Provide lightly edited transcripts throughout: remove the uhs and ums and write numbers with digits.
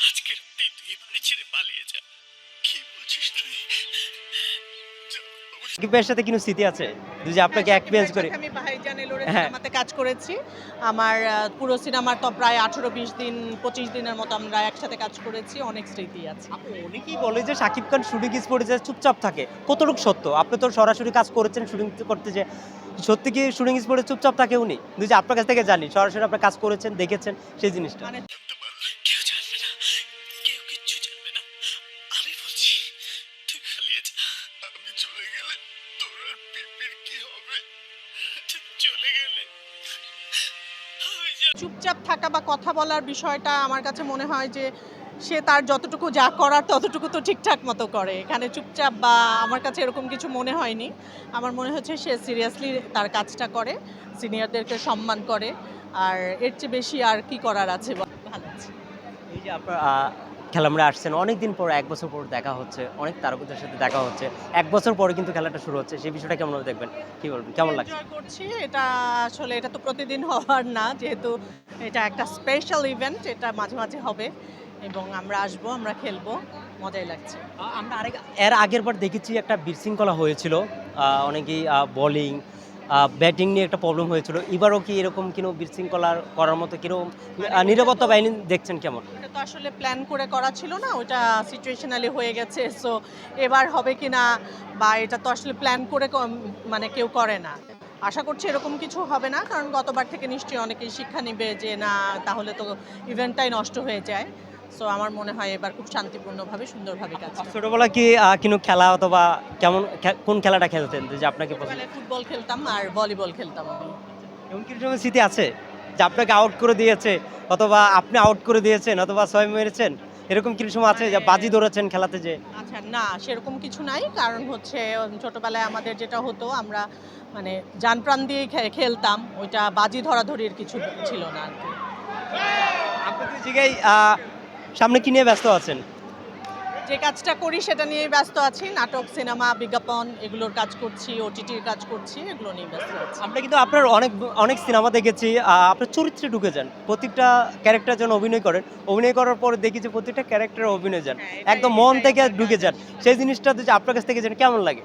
আজকের রাতেই তুই বাড়ি ছেড়ে পালিয়ে যা। কি বলছিস তুই? সাকিবের সাথে কোনো স্মৃতি আছে? যে হ্যাঁ, আপনাকে শাকিব এক্সপেরিয়েন্স ভাইয়ের করে সাথে আমি ভাইজান এলোরে হ্যাঁ, সিনেমাতে কাজ করেছি। আমার পুরো সিনেমার তো প্রায় 18-20 দিন 25 দিনের মতো আমরা একসাথে কাজ করেছি। অনেক স্মৃতি আছে। আপু অনেকেই বলে যে শাকিব খান শুটিং স্পটে যে চুপচাপ থাকে। কতটুকু সত্য? আপনি তো সরাসরি কাজ করেছেন শুটিং করতে যে সত্যি কি শুটিং স্পটে চুপচাপ থাকে উনি? যে আপনার কাছ থেকে জানি সরাসরি আপনি কাজ করেছেন, দেখেছেন সেই জিনিসটা। মানে জানতে পারলে কেউ জানবে না, কেউ কিচ্ছু জানবে না। আমি বলছি তুই পালিয়ে যা। আমি চলে গেলে তোর আর পিপির কি হবে? তুই চলে গেলে আমি চুপচাপ থাকা বা কথা বলার বিষয়টা আমার কাছে মনে হয় যে সে তার যতটুকু যা করার ততটুকু তো ঠিকঠাক মতো করে। এখানে চুপচাপ বা আমার কাছে এরকম কিছু মনে হয়নি। আমার মনে হচ্ছে সে সিরিয়াসলি তার কাজটা করে, সিনিয়রদেরকে সম্মান করে। আর এর চেয়ে বেশি আর কি করার আছে ভালো আছে। এই যে আপনার খেলামরা আসছেন অনেকদিন পর ১ বছর পর দেখা হচ্ছে। অনেক তারকাদের সাথে দেখা হচ্ছে। ১ বছর পরে কিন্তু খেলাটা শুরু হচ্ছে। সেই বিষয়টা কেমনভাবে দেখবেন? কি বলবেন? কেমন লাগছে? এনজয় করছি। এটা আসলে এটা তো প্রতিদিন হওয়ার না। যেহেতু এটা একটা স্পেশাল ইভেন্ট, এটা মাঝে, মাঝে হবে এবং আমরা আসবো, আমরা খেলবো। মজাই লাগছে। আমরা এর আগের বার দেখেছি একটা বিশৃঙ্খলা হয়েছিল। অনেকেই বোলিং, ব্যাটিং নিয়ে একটা প্রবলেম হয়েছিল। এবারও কি এরকম কোনো বিশৃঙ্খলা করার মতো কিরকম মানে ওইটা নিরাপত্তা তো বাহিনী দেখছেন কেমন? ওটা তো আসলে প্ল্যান করে করা ছিল না। ওটা সিচুয়েশনালি হয়ে গেছে। সো এবার হবে কিনা বা এটা তো আসলে প্ল্যান করে মানে কেউ করে না। আশা করছি এরকম কিছু হবে না। কারণ গতবার থেকে নিশ্চয়ই অনেকেই শিক্ষা নিবে যে না তাহলে তো ইভেন্টটাই নষ্ট হয়ে যায়। সো আমার মনে হয় এবার খুব শান্তিপূর্ণভাবে সুন্দরভাবে কাজটা হবে। ছোটবেলায় কি কোনো খেলা অথবা কেমন কোন খেলাটা খেলতেন যে আপনাকে পছন্দ? ছোটবেলায় ফুটবল খেলতাম আর ভলিবল খেলতাম আমি। এমন কিছু সময় স্মৃতি আছে যে আপনাকে আউট করে দিয়েছে অথবা আপনি আউট করে দিয়েছেন অথবা ছয় মেরেছেন? এরকম কিছু সময় আছে যে মানে বাজি ধরেছেন খেলাতে যেয়ে? আচ্ছা না সেরকম কিছু নাই। কারণ হচ্ছে ছোটবেলায় আমাদের যেটা হতো আমরা মানে জান-প্রাণ দিয়েই খেলতাম। ওইটা বাজি ধরাধরির কিছু ছিল না আরকি। আপনি তো এই জায়গায় সামনে কি নিয়ে ব্যস্ত আছেন? যে কাজটা করি সেটা নিয়েই ব্যস্ত আছি। নাটক, সিনেমা, বিজ্ঞাপন এগুলোর কাজ করছি, ওটিটির কাজ করছি। এগুলো নিয়ে ব্যস্ত আছি। আমরা কিন্তু আপনার অনেক সিনেমা দেখেছি। আপনার চরিত্রে ঢুকে যান। প্রত্যেকটা ক্যারেক্টার যখন অভিনয় করেন, অভিনয় করার পরে দেখি যে প্রত্যেকটা ক্যারেক্টারে অভিনয় যান। হ্যাঁ, এটাই একদম মন এটাই থেকে আমার ঢুকে কাজ যান। আসলে। সেই জিনিসটা যদি আপনার কাছ থেকে জানি কেমন লাগে?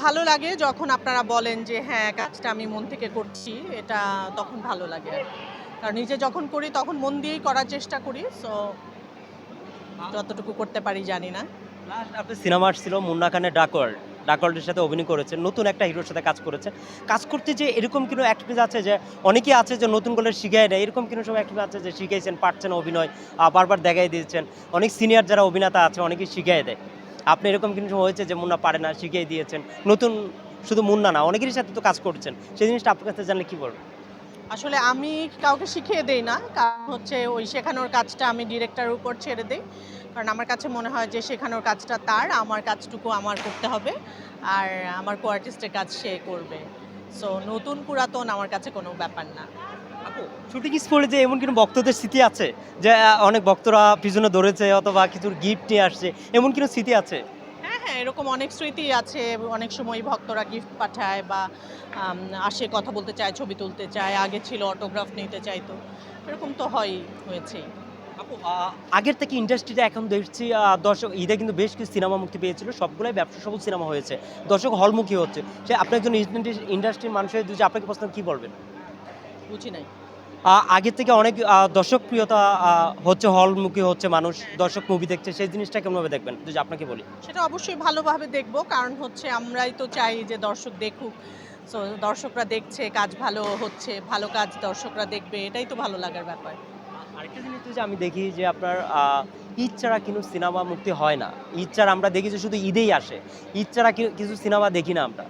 ভালো লাগে যখন আপনারা বলেন যে হ্যাঁ, কাজটা আমি মন থেকে করছি। এটা তখন ভালো লাগে আরকি। কারণ নিজে যখন করি তখন মন দিয়েই করার চেষ্টা করি। সো যতটুকু করতে পারি জানি না। লাস্ট আপনার সিনেমা আসছিল মুন্না খানের ডাকওয়ার্ল্ড। ডাকওয়ার্ল্ডের সাথে অভিনয় করেছেন। নতুন একটা হিরোর সাথে কাজ করেছেন। কাজ করতে যে এরকম কোনো এক্সপেরিয়েন্স আছে যে অনেকেই আছে যে নতুন করে শিখায় দেয়। এরকম কোনো সময় এক্সপেরিয়েন্স আছে যে শিখাইছেন, পারছেন অভিনয়, বারবার দেখাই দিয়েছেন। অনেক সিনিয়র যারা অভিনেতা আছে অনেকেই শিখায় দেয়। আপনি এরকম কোনো সময় হয়েছে যে মুন্না পারে না, শিখিয়ে দিয়েছেন। নতুন শুধু মুন্না না, অনেকেরই সাথে তো কাজ করছেন। সেই জিনিসটা আপনার কাছে জানলে কি বলবেন? আসলে আমি কাউকে শিখিয়ে দেই না। কারণ হচ্ছে ওই শেখানোর কাজটা আমি ডিরেক্টরের উপর ছেড়ে দেই। কারণ আমার কাছে মনে হয় যে শেখানোর কাজটা তার, আমার কাজটুকু আমার করতে হবে। আর আমার কো-আর্টিস্টের কাজ সে করবে। সো নতুন পুরাতন আমার কাছে কোনো ব্যাপার না। আপু শুটিং স্পটে যে এমন কোনো ভক্তদের স্মৃতি আছে? যে অনেক ভক্তরা পিছনে দৌড়েছে অথবা কিছু গিফট নিয়ে আসছে। এমন কোনো স্মৃতি আছে? হ্যাঁ, হ্যাঁ, এরকম অনেক স্মৃতি আছে। অনেক সময় ভক্তরা গিফট পাঠায় বা আম আসে কথা বলতে চায়, ছবি তুলতে চায়। আগে ছিল অটোগ্রাফ নিতে চাইতো। এরকম তো হয়েছেই। আপু আগের থেকে ইন্ডাস্ট্রিটা এখন দেখছি দর্শক ঈদে কিন্তু বেশ কিছু সিনেমা মুক্তি পেয়েছিল। সবগুলাই ব্যবসা সফল সিনেমা হয়েছে। দর্শক হলমুখী হচ্ছে। সে আপনি একজন ইন্ডাস্ট্রির মানুষের যদি আপনাকে প্রশ্ন কি বলবেন? বুঝি নাই। আগের থেকে অনেক দর্শকপ্রিয়তা হচ্ছে হলমুখী হচ্ছে মানুষ। দর্শক মুভি দেখছে। সেই জিনিসটা কেমনভাবে দেখবেন? যদি আপনাকে বলি। সেটা অবশ্যই ভালোভাবে দেখব। কারণ হচ্ছে আমরাই তো চাই যে দর্শক দেখুক। সো দর্শকরা দেখছে, কাজ ভালো হচ্ছে, ভালো কাজ দর্শকরা দেখবে। এটাই তো ভালো লাগার ব্যাপার। আরেকটা জিনিস যে আমি দেখি যে আপনার ঈদ ছাড়া কিন্তু সিনেমা মুক্তি হয় না। ঈদ ছাড়া আমরা দেখি যে শুধু ঈদেই আসে। ঈদ ছাড়া কিছু সিনেমা দেখি না আমরা।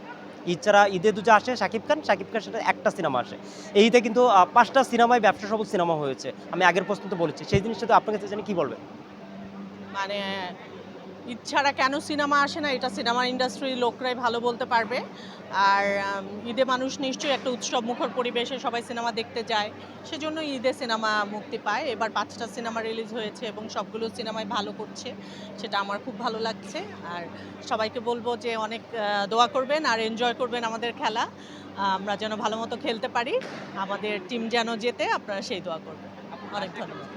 ঈদ ছাড়া ঈদে দুটো আসে শাকিব খান সাথে একটা সিনেমা আসে। এই ঈদে কিন্তু ৫ টা সিনেমায় ব্যবসা সফল সিনেমা হয়েছে। আমি আগের প্রশ্নতে বলেছি। সেই জিনিসটা তো আপনার কাছে জানি কি বলবেন? মানে ঈদ ছাড়া কেন সিনেমা আসে না এটা সিনেমা ইন্ডাস্ট্রির লোকরাই ভালো বলতে পারবে। আর ঈদে মানুষ নিশ্চয়ই একটা উৎসবমুখর পরিবেশে সবাই সিনেমা দেখতে যায়। সেজন্য ঈদে সিনেমা মুক্তি পায়। এবার ৫ টা সিনেমা রিলিজ হয়েছে এবং সবগুলো সিনেমাই ভালো করছে। সেটা আমার খুব ভালো লাগছে। আর সবাইকে বলব যে অনেক দোয়া করবেন আর এনজয় করবেন আমাদের খেলা। আমরা যেন ভালোমতো খেলতে পারি। আমাদের টিম যেন জেতে আপনারা সেই দোয়া করবেন। অনেক ধন্যবাদ।